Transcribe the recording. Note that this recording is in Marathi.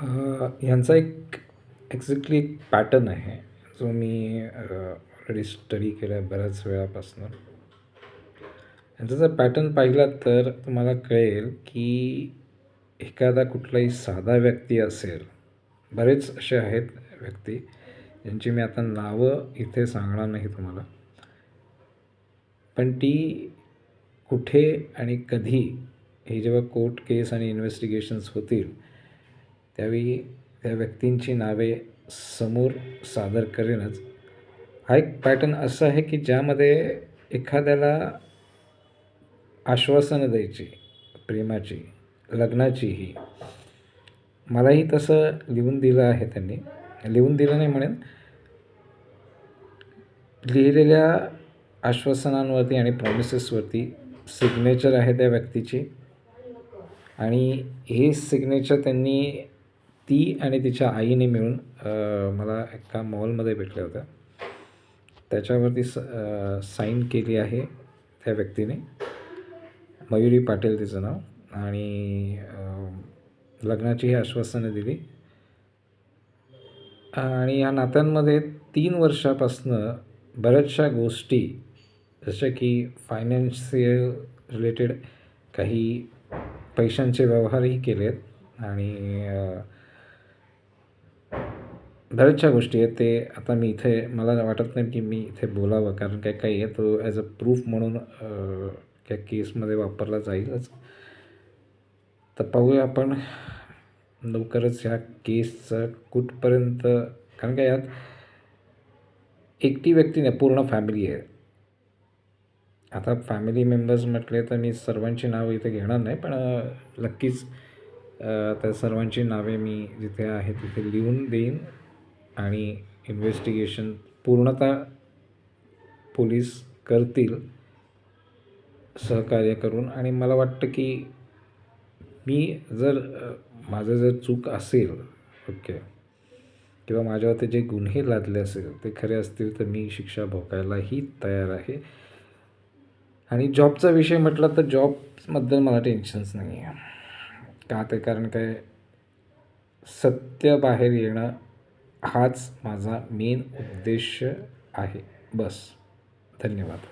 ह्यांचा एक एक्झॅक्टली एक पॅटर्न आहे, जो मी ऑलरेडी स्टडी केला आहे बऱ्याच वेळापासून. ह्यांचा जर पॅटर्न पाहिला तर तुम्हाला कळेल की एखादा कुठलाही साधा व्यक्ती असेल, बरेच असे आहेत व्यक्ती, ज्यांची मी आता नावं इथे सांगणार नाही तुम्हाला. पण ती कुठे आणि कधी हे जेव्हा कोर्ट केस आणि इन्व्हेस्टिगेशन्स होतील, त्यावेळी त्या व्यक्तींची नावे समोर सादर करेनच. हा एक पॅटर्न असा आहे की ज्यामध्ये एखाद्याला आश्वासनं द्यायची, प्रेमाची, लग्नाचीही. मलाही तसं लिहून दिलं आहे त्यांनी. लिहून दिलं नाही म्हणेन, लिहिलेल्या आश्वासनांवरती आणि प्रॉमिसेसवरती सिग्नेचर आहे त्या व्यक्तीची. आणि हे सिग्नेचर त्यांनी, ती आणि तिच्या आईने मिळून मला एका मॉलमध्ये भेटल्या होत्या. त्याच्यावरती साईन केली आहे त्या व्यक्तीने. मयुरी पाटील तिचं नाव. आणि लग्नाचीही आश्वासनं दिली. आणि या नात्यांमध्ये 3 वर्षापासनं बऱ्याचशा गोष्टी, जशा की फायनान्शियल रिलेटेड काही पैशांचे व्यवहारही केले आहेत. आणि बऱ्याचशा गोष्टी आहेत. ते आता मी इथे, मला वाटत नाही की मी इथे बोलावं, कारण काय काही आहे तो ॲज अ प्रूफ म्हणून त्या केसमध्ये वापरला जाईलच. तर पाहूया आपण लवकरच ह्या केसचं कुठपर्यंत, कारण का यात एकटी व्यक्ती नाही, पूर्ण फॅमिली आहे. आता फॅमिली मेंबर्स म्हटले तर मी सर्वांची नावं इथे घेणार नाही, पण नक्कीच त्या सर्वांची नावे मी जिथे आहे तिथे लिहून देईन. आणि इन्व्हेस्टिगेशन पूर्णतः पोलीस करतील सहकार्य करून. आणि मला वाटतं की मी जर माझं जर चूक असेल, ओके, किंवा माझ्यावरती जे गुन्हे लादले असेल ते खरे असतील, तर मी शिक्षा भोगायलाही तयार आहे. आणि जॉबचा विषय म्हटला तर जॉबबद्दल मला टेन्शन्स नाही आहे. का ते, कारण काय, सत्य बाहेर येणं हाच माझा मेन उद्देश आहे. बस. धन्यवाद.